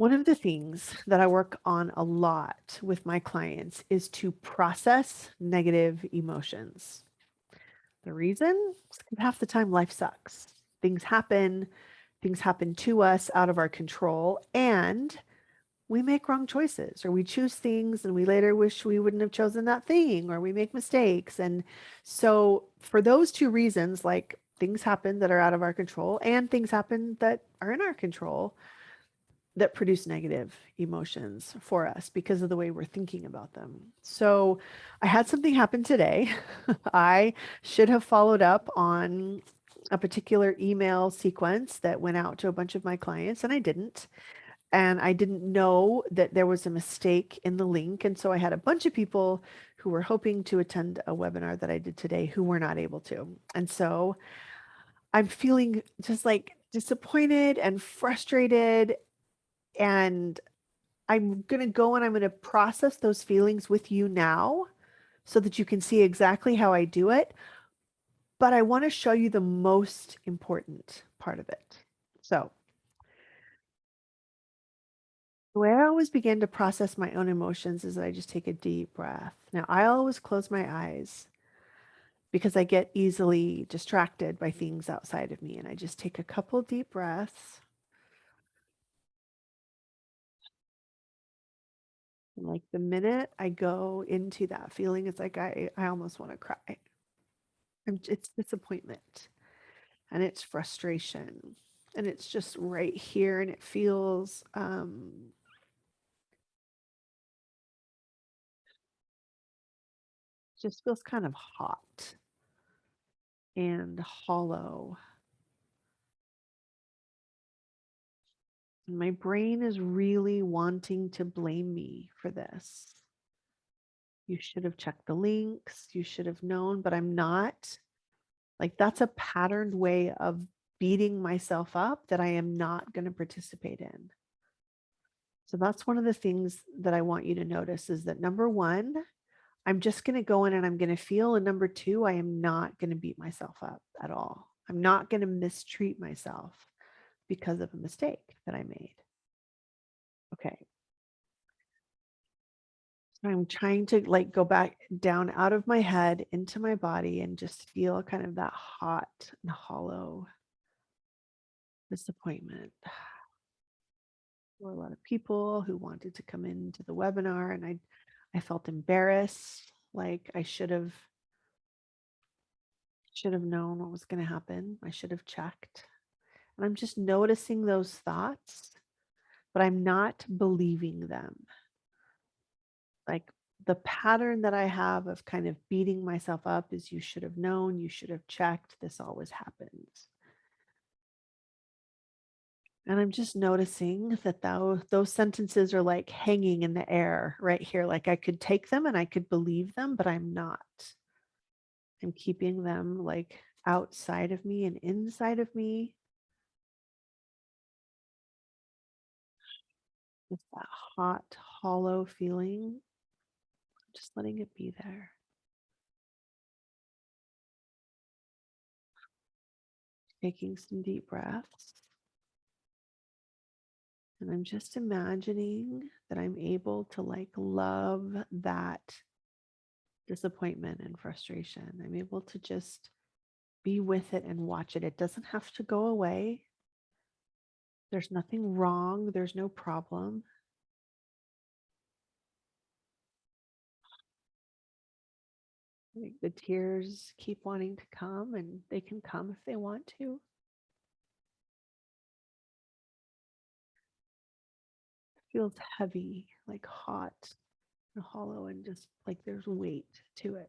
One of the things that I work on a lot with my clients is to process negative emotions. The reason is 'cause half the time life sucks. Things happen to us out of our control, and we make wrong choices or we choose things and we later wish we wouldn't have chosen that thing or we make mistakes. And so, for those two reasons, like things happen that are out of our control and things happen that are in our control that produce negative emotions for us because of the way we're thinking about them. So I had something happen today. I should have followed up on a particular email sequence that went out to a bunch of my clients, and I didn't. And I didn't know that there was a mistake in the link. And so I had a bunch of people who were hoping to attend a webinar that I did today who were not able to. And so I'm feeling just like disappointed and frustrated, and I'm going to go and I'm going to process those feelings with you now so that you can see exactly how I do it. But I want to show you the most important part of it. So, the way I always begin to process my own emotions is that I just take a deep breath. Now, I always close my eyes because I get easily distracted by things outside of me. And I just take a couple deep breaths. And like the minute I go into that feeling, it's like I almost want to cry. It's disappointment and it's frustration. And it's just right here. And it feels just feels kind of hot and hollow. And my brain is really wanting to blame me for this. You should have checked the links. You should have known, but I'm not. Like, that's a patterned way of beating myself up that I am not going to participate in. So that's one of the things that I want you to notice is that number one, I'm just going to go in and I'm going to feel. And number two, I am not going to beat myself up at all. I'm not going to mistreat myself because of a mistake that I made. Okay. So I'm trying to like go back down out of my head into my body and just feel kind of that hot and hollow disappointment. There were a lot of people who wanted to come into the webinar, and I felt embarrassed, like I should have known what was going to happen. I should have checked. And I'm just noticing those thoughts, but I'm not believing them. Like the pattern that I have of kind of beating myself up is you should have known, you should have checked, this always happens. And I'm just noticing that those sentences are like hanging in the air right here. Like I could take them and I could believe them, but I'm not. I'm keeping them like outside of me and inside of me. Just that hot, hollow feeling. Just letting it be there. Taking some deep breaths. And I'm just imagining that I'm able to like love that disappointment and frustration. I'm able to just be with it and watch it. It doesn't have to go away. There's nothing wrong. There's no problem. Like the tears keep wanting to come, and they can come if they want to. It feels heavy, like hot and hollow, and just like there's weight to it.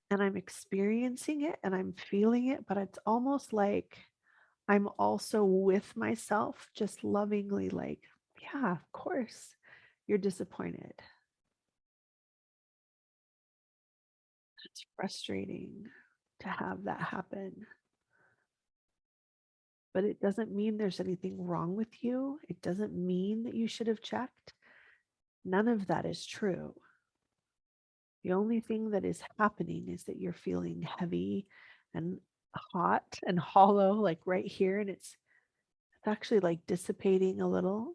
And I'm experiencing it and I'm feeling it, but it's almost like I'm also with myself, just lovingly, like, yeah, of course, you're disappointed. It's frustrating to have that happen, but it doesn't mean there's anything wrong with you. It doesn't mean that you should have checked. None of that is true. The only thing that is happening is that you're feeling heavy and hot and hollow, like right here, and It's actually like dissipating a little.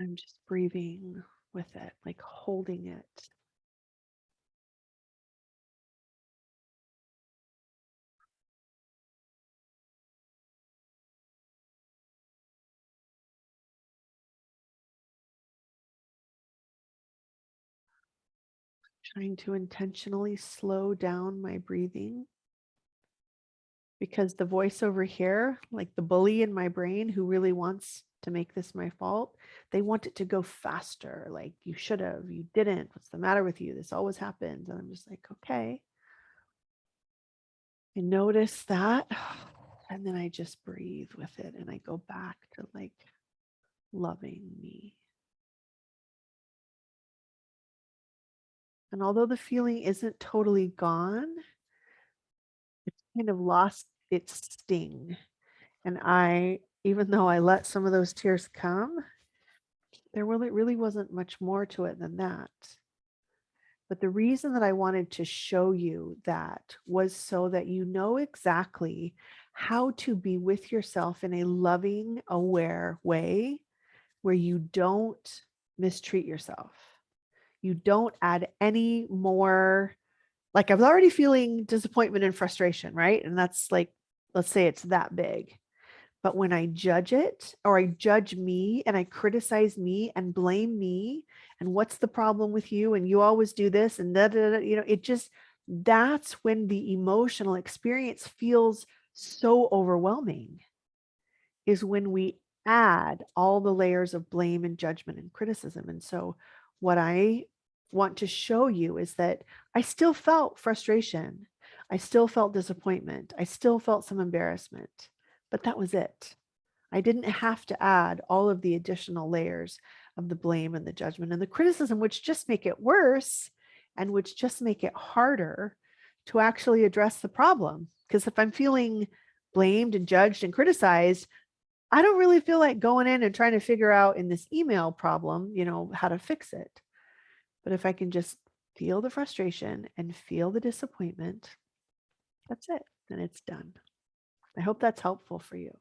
I'm just breathing with it, like holding it. Trying to intentionally slow down my breathing because the voice over here, like the bully in my brain who really wants to make this my fault, they want it to go faster. Like, you should have, you didn't. What's the matter with you? This always happens. And I'm just like, okay. I notice that. And then I just breathe with it and I go back to like loving me. And although the feeling isn't totally gone, it's kind of lost its sting. And even though I let some of those tears come, there really wasn't much more to it than that. But the reason that I wanted to show you that was so that you know exactly how to be with yourself in a loving, aware way where you don't mistreat yourself. You don't add any more, like I was already feeling disappointment and frustration, right? And that's like, let's say it's that big. But when I judge it or I judge me and I criticize me and blame me and what's the problem with you and you always do this and da, da, da, it just, that's when the emotional experience feels so overwhelming, is when we add all the layers of blame and judgment and criticism. And so what I want to show you is that I still felt frustration. I still felt disappointment. I still felt some embarrassment, but that was it. I didn't have to add all of the additional layers of the blame and the judgment and the criticism, which just make it worse and which just make it harder to actually address the problem. Because if I'm feeling blamed and judged and criticized, I don't really feel like going in and trying to figure out in this email problem, how to fix it. But if I can just feel the frustration and feel the disappointment, that's it. Then it's done. I hope that's helpful for you.